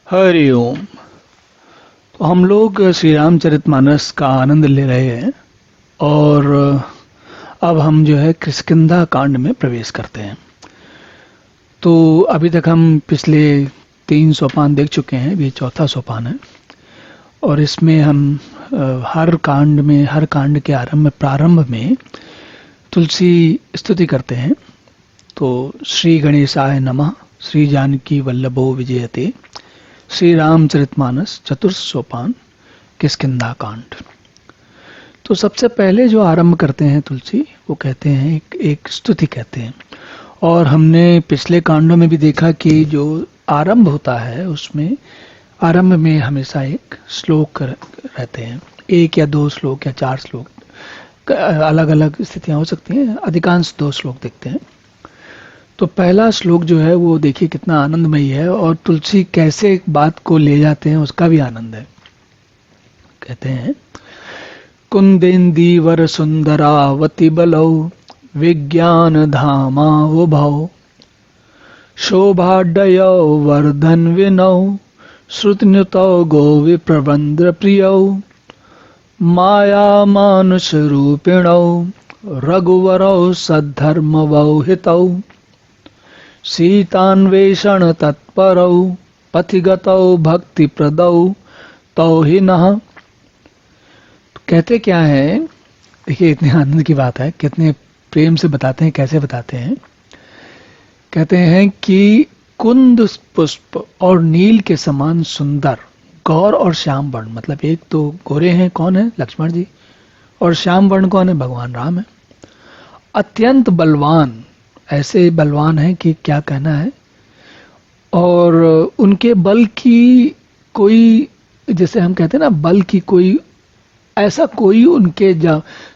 हरि ओम। तो हम लोग श्री रामचरितमानस का आनंद ले रहे हैं और अब हम जो है किष्किंधा कांड में प्रवेश करते हैं। तो अभी तक हम पिछले 3 सोपान देख चुके हैं, ये चौथा सोपान है और इसमें हम हर कांड के प्रारंभ में तुलसी स्तुति करते हैं। तो श्री गणेशाय नमः, श्री जानकी वल्लभो विजयते, श्री रामचरितमानस चतुर्थ सोपान किष्किंधा कांड। तो सबसे पहले जो आरंभ करते हैं तुलसी, वो कहते हैं एक स्तुति कहते हैं। और हमने पिछले कांडों में भी देखा कि जो आरंभ होता है उसमें आरंभ में हमेशा एक श्लोक रहते हैं, 1 या 2 श्लोक या 4 श्लोक, अलग अलग स्थितियां हो सकती हैं, अधिकांश 2 श्लोक देखते हैं। तो पहला श्लोक जो है वो देखिए कितना आनंदमयी है और तुलसी कैसे एक बात को ले जाते हैं उसका भी आनंद है। कहते हैं, कुंदेन्दीवर सुंदरावती बलौ विज्ञान धामा उभौ शोभाडयौ वर्धन विनौ श्रुतनुतौ गो विप्रबंद्र प्रियौ माया मानुष रूपिणौ रघुवरौ सद्धर्मवौ हितौ सीतान्वेषण तत्परौ पथिगतौ भक्ति प्रदौ तौ ही नः। कहते क्या है, देखिए इतने आनंद की बात है, कितने प्रेम से बताते हैं, कैसे बताते हैं। कहते हैं कि कुंद पुष्प और नील के समान सुंदर, गौर और श्याम वर्ण, मतलब एक तो गोरे हैं, कौन है? लक्ष्मण जी, और श्याम वर्ण कौन है? भगवान राम है। अत्यंत बलवान, ऐसे बलवान है कि क्या कहना है। और उनके बल की कोई, जैसे हम कहते हैं ना, बल की कोई, ऐसा कोई उनके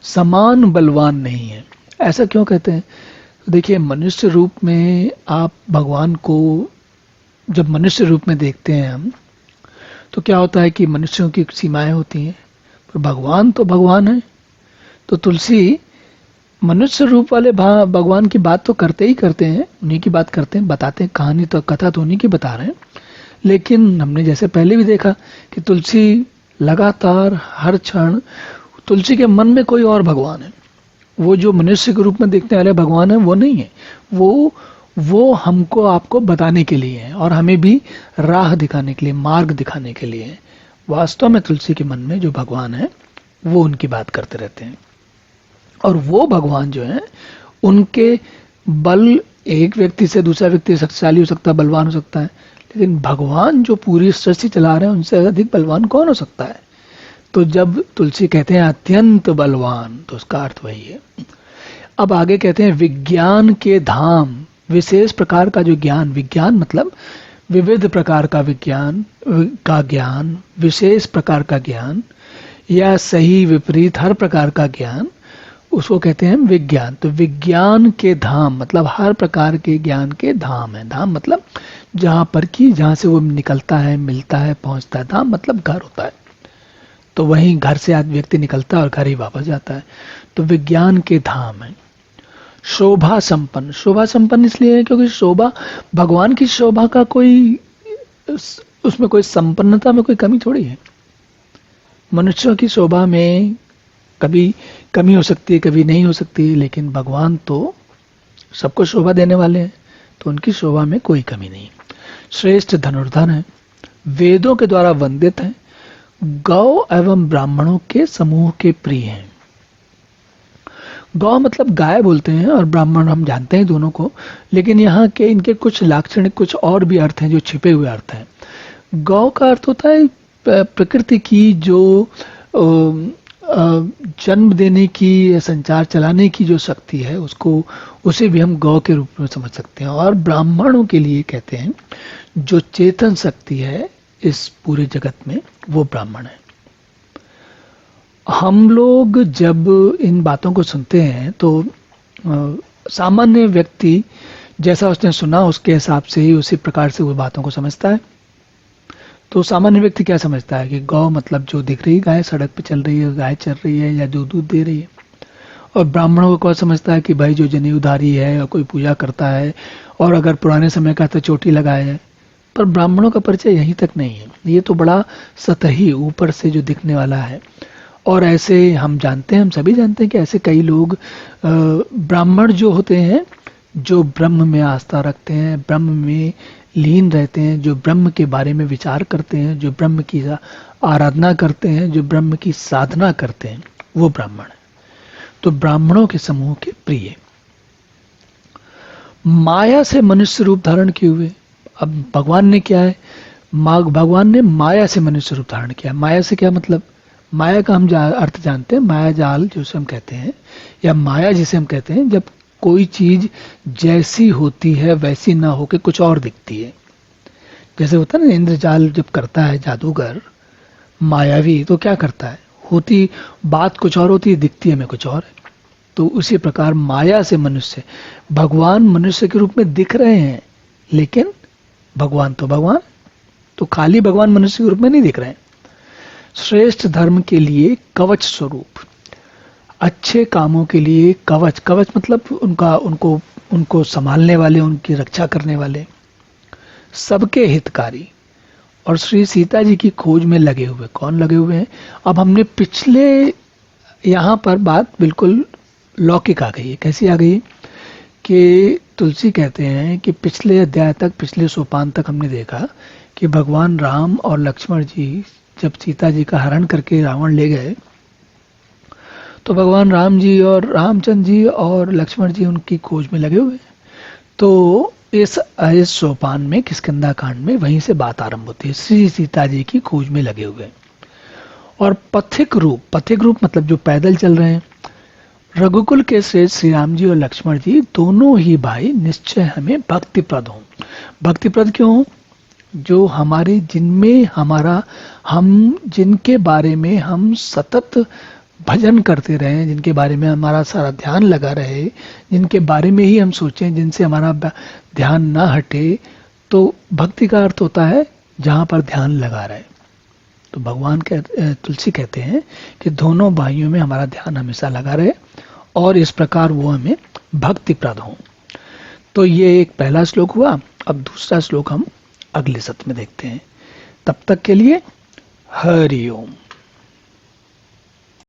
समान बलवान नहीं है। ऐसा क्यों कहते हैं? देखिए, मनुष्य रूप में आप भगवान को जब मनुष्य रूप में देखते हैं हम, तो क्या होता है कि मनुष्यों की सीमाएं होती हैं, पर भगवान तो भगवान है। तो तुलसी मनुष्य रूप वाले भगवान की बात तो करते ही करते हैं, उन्हीं की बात करते हैं, बताते हैं, कहानी तो कथा तो उन्हीं की बता रहे हैं। लेकिन हमने जैसे पहले भी देखा कि तुलसी लगातार हर क्षण, तुलसी के मन में कोई और भगवान है। वो जो मनुष्य के रूप में देखने वाले भगवान है वो नहीं है, वो हमको आपको बताने के लिए है और हमें भी राह दिखाने के लिए, मार्ग दिखाने के लिए है। वास्तव में तुलसी के मन में जो भगवान है वो उनकी बात करते रहते हैं। और वो भगवान जो है, उनके बल, एक व्यक्ति से दूसरा व्यक्ति शक्तिशाली हो सकता है, बलवान हो सकता है, लेकिन भगवान जो पूरी सृष्टि चला रहे हैं उनसे अधिक बलवान कौन हो सकता है? तो जब तुलसी कहते हैं अत्यंत बलवान, तो उसका अर्थ वही है। अब आगे कहते हैं विज्ञान के धाम, विशेष प्रकार का जो ज्ञान, विज्ञान मतलब विविध प्रकार का विज्ञान का ज्ञान, विशेष प्रकार का ज्ञान या सही विपरीत हर प्रकार का ज्ञान, उसको कहते हैं विज्ञान। तो विज्ञान के धाम मतलब हर प्रकार के ज्ञान के धाम है। धाम मतलब जहां पर कि जहां से वो निकलता है, मिलता है, पहुंचता है। धाम मतलब घर होता है, तो वहीं घर से व्यक्ति निकलता है और घर ही वापस जाता है। तो विज्ञान के धाम है। शोभा संपन्न, शोभा संपन्न इसलिए है क्योंकि शोभा, भगवान की शोभा का कोई, उसमें कोई संपन्नता में कोई कमी थोड़ी है। मनुष्यों की शोभा में कभी कमी हो सकती है, कभी नहीं हो सकती, लेकिन भगवान तो सबको शोभा देने वाले हैं, तो उनकी शोभा में कोई कमी नहीं। श्रेष्ठ धनुर्धर है, वेदों के द्वारा वंदित है, गौ एवं ब्राह्मणों के समूह के प्रिय हैं। गौ मतलब गाय बोलते हैं और ब्राह्मण हम जानते हैं दोनों को, लेकिन यहाँ के इनके कुछ लाक्षणिक, कुछ और भी अर्थ हैं जो छिपे हुए अर्थ हैं। गौ का अर्थ होता है प्रकृति की जो जन्म देने की, संचार चलाने की जो शक्ति है, उसको, उसे भी हम गौ के रूप में समझ सकते हैं। और ब्राह्मणों के लिए कहते हैं जो चेतन शक्ति है इस पूरे जगत में, वो ब्राह्मण है। हम लोग जब इन बातों को सुनते हैं तो सामान्य व्यक्ति जैसा उसने सुना उसके हिसाब से ही, उसी प्रकार से वो बातों को समझता है। तो सामान्य व्यक्ति क्या समझता है कि गौ मतलब जो दिख रही गाय, सड़क पे चल रही है, गाय चल रही है या जो दूध दे रही है। और ब्राह्मणों को कौन समझता है कि भाई जो जनेऊधारी है और कोई पूजा करता है, और अगर पुराने समय का तो चोटी लगाए है, पर ब्राह्मणों का परिचय यहीं तक नहीं है, ये तो बड़ा सतही ऊपर से जो दिखने वाला है। और ऐसे हम जानते हैं, हम सभी जानते हैं कि ऐसे कई लोग ब्राह्मण जो होते हैं, जो ब्रह्म में आस्था रखते हैं, ब्रह्म में लीन रहते हैं, जो ब्रह्म के बारे में विचार करते हैं, जो ब्रह्म की आराधना करते हैं, जो ब्रह्म की साधना करते हैं, वो ब्राह्मण है। तो ब्राह्मणों के समूह के प्रिय माया से मनुष्य रूप धारण किए हुए। अब भगवान ने क्या है, भगवान ने माया से मनुष्य रूप धारण किया। माया से क्या मतलब, माया का हम अर्थ जानते हैं, माया जाल जिसे हम कहते हैं, या माया जिसे हम कहते हैं जब कोई चीज जैसी होती है वैसी ना होके कुछ और दिखती है। जैसे होता है ना, इंद्रजाल जब करता है जादूगर मायावी, तो क्या करता है, होती बात कुछ और होती है, दिखती है हमें कुछ और है। तो उसी प्रकार माया से मनुष्य, भगवान मनुष्य के रूप में दिख रहे हैं, लेकिन भगवान, तो खाली भगवान मनुष्य के रूप में नहीं दिख रहे हैं। श्रेष्ठ धर्म के लिए कवच स्वरूप, अच्छे कामों के लिए कवच, कवच मतलब उनको संभालने वाले, उनकी रक्षा करने वाले, सबके हितकारी, और श्री सीता जी की खोज में लगे हुए। कौन लगे हुए हैं? अब हमने पिछले, यहां पर बात बिल्कुल लौकिक आ गई है। कैसी आ गई कि तुलसी कहते हैं कि पिछले अध्याय तक, पिछले सोपान तक हमने देखा कि भगवान राम और लक्ष्मण जी जब सीता जी का हरण करके रावण ले गए, तो भगवान राम जी और रामचंद्र जी और लक्ष्मण जी उनकी खोज में लगे हुए। तो इस सोपान में, किष्किंधा कांड में, वहीं से बात आरंभ होती है, श्री सीता जी की खोज में लगे हुए। और पथिक रूप मतलब जो पैदल चल रहे हैं, रघुकुल के श्रेष्ठ श्री राम जी और लक्ष्मण जी दोनों ही भाई निश्चय हमें भक्तिप्रद हों। भक्तिप्रद क्यों हों? जो हमारे, जिनमें हमारा, हम जिनके बारे में हम सतत भजन करते रहे, जिनके बारे में हमारा सारा ध्यान लगा रहे, जिनके बारे में ही हम सोचें, जिनसे हमारा ध्यान ना हटे, तो भक्ति का अर्थ होता है जहां पर ध्यान लगा रहे। तो भगवान तुलसी कहते हैं कि दोनों भाइयों में हमारा ध्यान हमेशा लगा रहे और इस प्रकार वो हमें भक्तिप्रद हों। तो ये एक पहला श्लोक हुआ। अब दूसरा श्लोक हम अगले सत्र में देखते हैं। तब तक के लिए हरि ओम।